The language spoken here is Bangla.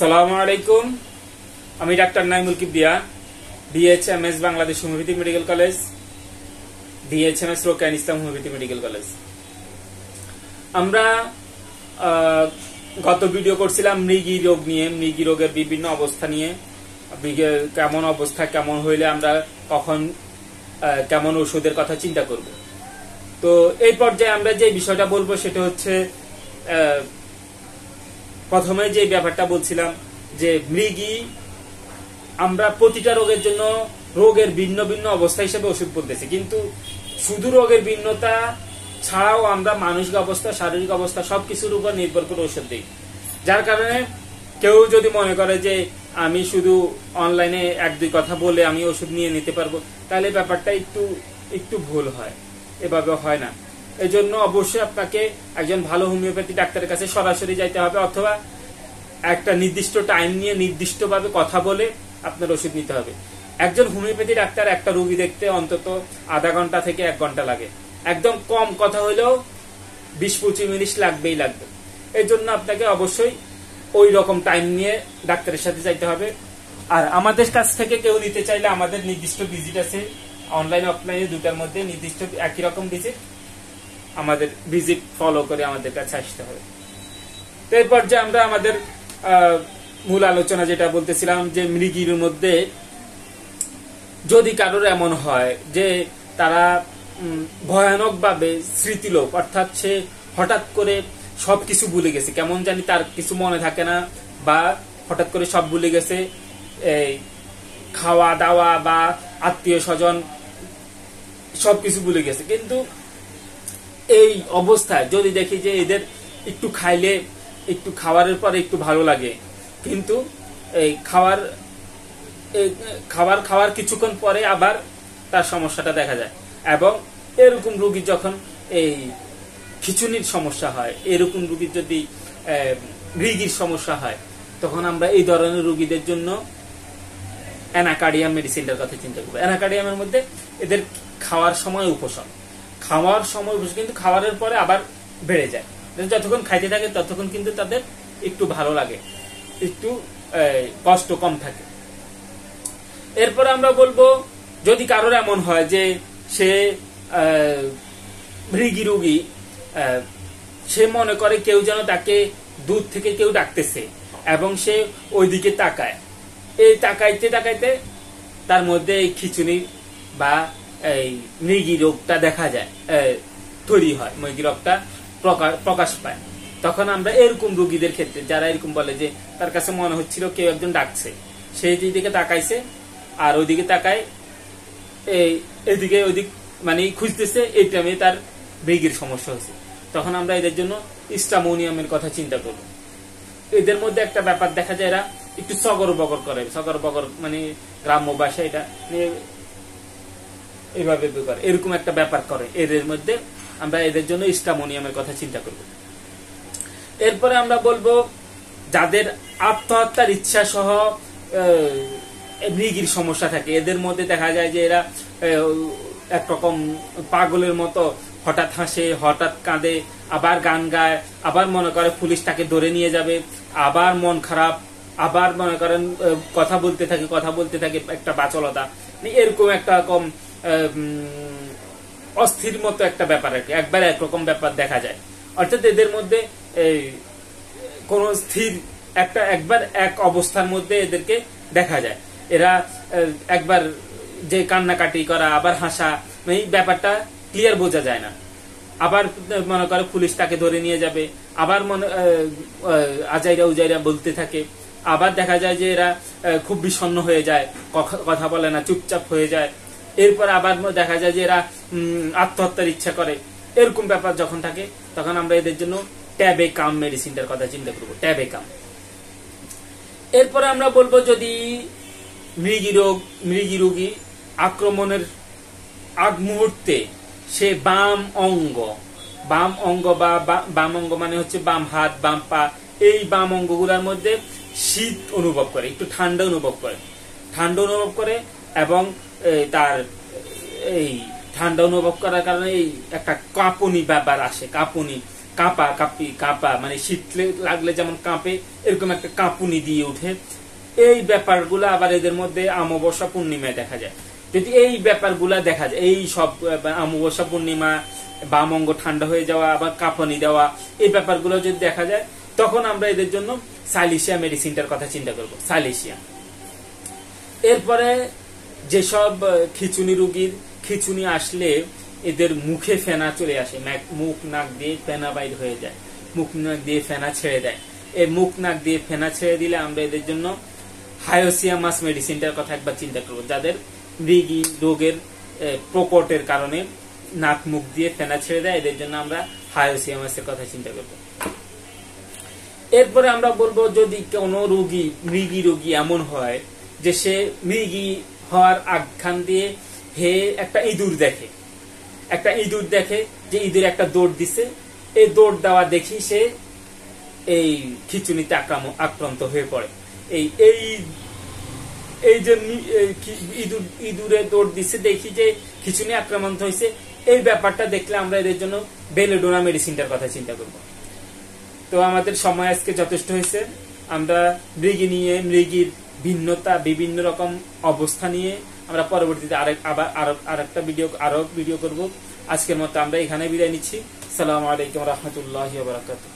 সালামু আলাইকুম। আমি ডাক্তার Naimul Kibria, DHMS Bangladesh homeopathic medical college, DHMS Rokeya Islam homeopathic medical college. আমরা গত ভিডিও করছিলাম মৃগী রোগ নিয়ে, মৃগী রোগের বিভিন্ন অবস্থা নিয়ে, কেমন অবস্থা কেমন হইলে আমরা কখন কেমন ওষুধের কথা চিন্তা করব। তো এই পর্যায়ে আমরা যে বিষয়টা বলবো সেটা হচ্ছে, প্রথমে যে ব্যাপারটা বলছিলাম যে মৃগী, আমরা প্রতিটা রোগের জন্য রোগের ভিন্ন ভিন্ন অবস্থা হিসেবে ওষুধ বলতেছি, কিন্তু শুধু রোগের ভিন্নতা ছাড়াও আমরা মানসিক অবস্থা, শারীরিক অবস্থা সবকিছুর উপর নির্ভর করে ওষুধ দিই। যার কারণে কেউ যদি মনে করে যে আমি শুধু অনলাইনে এক দুই কথা বলে আমি ওষুধ নিয়ে নিতে পারবো, তাহলে ব্যাপারটা একটু ভুল হয়, এভাবে হয় না। এই জন্য অবশ্যই আপনাকে একজন ভালো হোমিওপ্যাথি ডাক্তারের কাছে সরাসরি যাইতে হবে, অথবা একটা নির্দিষ্ট টাইম নিয়ে নির্দিষ্টভাবে কথা বলে আপনার ওষুধ নিতে হবে। একজন হোমিওপ্যাথি ডাক্তার একটা রোগী দেখতে অন্তত আধা ঘন্টা থেকে 1 ঘন্টা লাগে, একদম কম কথা হলেও 20-25 মিনিট লাগবেই লাগবে। এই জন্য আপনাকে অবশ্যই ওই রকম টাইম নিয়ে ডাক্তারের সাথে যাইতে হবে। আর আমাদের কাছ থেকে কেউ নিতে চাইলে আমাদের নির্দিষ্ট ভিজিট আছে, অনলাইন অফলাইনে দুটার মধ্যে নির্দিষ্ট একই রকম ভিজিট, আমাদের ভিজিট ফলো করে আমাদের কাছে আসতে হবে। তো এরপর যে আমরা আমাদের মূল আলোচনা যেটা বলতেছিলাম, যে মৃগীর মধ্যে যদি কারোর এমন হয় যে তারা ভয়ানকভাবে স্মৃতিলোপ, অর্থাৎ সে হঠাৎ করে সবকিছু ভুলে গেছে, কেমন জানি তার কিছু মনে থাকে না, বা হঠাৎ করে সব ভুলে গেছে, এই খাওয়া দাওয়া বা আত্মীয় স্বজন সবকিছু ভুলে গেছে। কিন্তু এই অবস্থায় যদি দেখি যে এদের একটু খাইলে, একটু খাবারের পরে একটু ভালো লাগে, কিন্তু এই খাওয়ার কিছুক্ষণ পরে আবার তার সমস্যাটা দেখা যায়। এবং এরকম রোগী যখন এই খিচুনির সমস্যা হয়, এরকম রোগীর যদি মৃগীর সমস্যা হয়, তখন আমরা এই ধরনের রোগীদের জন্য অ্যানাকার্ডিয়াম মেডিসিনটার কথা চিন্তা করবো। অ্যানাকার্ডিয়ামের মধ্যে এদের খাওয়ার সময় উপশম, কিন্তু খাওয়ারের পরে আবার বেড়ে যায়। যতক্ষণ খাইতে থাকে ততক্ষণ কিন্তু তাদের একটু ভালো লাগে, একটু কষ্ট কম থাকে। এরপর আমরা বলবো, যদি কারোর এমন হয় যে সে মৃগী রোগী, সে মনে করে কেউ যেন তাকে দূর থেকে কেউ ডাকতেছে এবং সে ওইদিকে তাকায়, এই তাকাইতে তাকাইতে তার মধ্যে এই খিচুনি বা এই মৃগী রোগটা দেখা যায়, তৈরি হয়, মৃগী রোগটা প্রকাশ পায়। তখন আমরা এরকম রোগীদের ক্ষেত্রে, যারা এরকম বলে যে তার কাছে মনে হচ্ছিল কেউ একজন ডাকছে, সেই দিকে তাকাইছে আর ওইদিকে তাকায়, এদিকে ওইদিক মানে খুঁজতেছে, এই টাইমে তার মৃগীর সমস্যা হচ্ছে, তখন আমরা এদের জন্য স্টামোনিয়ামের কথা চিন্তা করব। এদের মধ্যে একটা ব্যাপার দেখা যায়, এরা একটু সগর বগর করে, সগর বগর মানে গ্রাম্য ভাষায় এটা এইভাবে করে, এরকম একটা ব্যাপার করে এদের মধ্যে, আমরা এদের জন্য স্টামোনিয়ামের কথা চিন্তা করব। এরপরে আমরা বলবো, যাদের আত্মহত্যার ইচ্ছা সহ মৃগীর সমস্যা থাকে, এদের মধ্যে দেখা যায় যে এরা একরকম পাগলের মতো হঠাৎ হাসে, হঠাৎ কাঁদে, আবার গান গায়, আবার মনে করে পুলিশ তাকে ধরে নিয়ে যাবে, আবার মন খারাপ, আবার মনে করেন কথা বলতে থাকে একটা বাচলতা, এরকম একটা রকম অস্থির মতো একটা ব্যাপার, একবার একরকম ব্যাপার দেখা যায়। অর্থাৎ এদের মধ্যে কোন স্থির একবার এক অবস্থার মধ্যে এদেরকে দেখা যায়। এরা একবার যে কান্নাকাটি করা, আবার হাসা, এই ব্যাপারটা ক্লিয়ার বোঝা যায় না। আবার মনে করে পুলিশ তাকে ধরে নিয়ে যাবে, আবার আজাইরা উজাইরা বলতে থাকে, আবার দেখা যায় যে এরা খুব বিষণ্ণ হয়ে যায়, কথা বলে না, চুপচাপ হয়ে যায়। এরপর আবার দেখা যায় যে এরা আত্মহত্যার ইচ্ছা করে। এরকম ব্যাপার যখন থাকে, তখন আমরা এদের জন্য ট্যাবেকাম মেডিসিনটার কথা চিন্তা করবো, ট্যাবেকাম। এরপরে আমরা বলবো, যদি মৃগী রোগী আক্রমণের আগ মুহূর্তে সে বাম অঙ্গ বা বাম অঙ্গ মানে হচ্ছে বাম হাত, বাম পা, এই বাম অঙ্গগুলোর মধ্যে শীত অনুভব করে, একটু ঠান্ডা অনুভব করে, এবং তার এই ঠান্ডা অনুভব করার কারণে এই একটা কাঁপুনি ব্যাপার আসে, কাঁপুনি, কাঁপা মানে শীত লাগলে যেমন কাঁপে, এরকম একটা কাঁপুনি দিয়ে উঠে। এই ব্যাপারগুলো আবার এদের মধ্যে অমাবস্যা পূর্ণিমায় দেখা যায়। যদি এই ব্যাপারগুলা দেখা যায়, এই সব অমাবস্যা পূর্ণিমা, বাম অঙ্গ ঠান্ডা হয়ে যাওয়া, আবার কাঁপানি দেওয়া, এই ব্যাপারগুলো যদি দেখা যায়, তখন আমরা এদের জন্য সাইলেশিয়া মেডিসিনটার কথা চিন্তা করব, সাইলেশিয়া। এরপরে যেসব খিচুনি রোগীর খিচুনি আসলে এদের মুখে ফেনা চলে আসে, মুখ নাক দিয়ে ফেনা বাইর হয়ে যায়, মুখ নাক দিয়ে ফেনা ছেড়ে দেয়, এই মুখ নাক দিয়ে ফেনা ছেড়ে দিলে আমরা এদের জন্য হায়োসিয়ামাস মেডিসিনটার কথা একবার চিন্তা করব। যাদের মৃগী রোগের প্রকটের কারণে নাক মুখ দিয়ে ফেনা ছেড়ে দেয়, এদের জন্য আমরা হায়োসিয়ামাসের কথা চিন্তা করব। এরপরে আমরা বলবো, যদি কোনো মৃগী রোগী এমন হয় যে সে মৃগী হওয়ার আখ্যান দিয়ে একটা ইঁদুর দেখে যে ইঁদুর একটা দৌড় দিছে, এই দৌড় দেওয়া দেখি সে এই খিচুনিতে আক্রান্ত হয়ে পড়ে। এই যে ইঁদুরে দৌড় দিছে দেখি যে খিচুনি আক্রান্ত হয়েছে, এই ব্যাপারটা দেখলে আমরা এদের জন্য বেলেডোনা মেডিসিনটার কথা চিন্তা করব। তো আমাদের সময় আজকে যথেষ্ট হয়েছে। আমরা মৃগীর ভিন্নতা, বিভিন্ন রকম অবস্থা নিয়ে আমরা পরবর্তীতে আরেকটা ভিডিও করব। আজকের মতো আমরা এখানে বিদায় নিচ্ছি। আসসালামু আলাইকুম ওয়া রাহমাতুল্লাহি ওয়া বারাকাতুহু।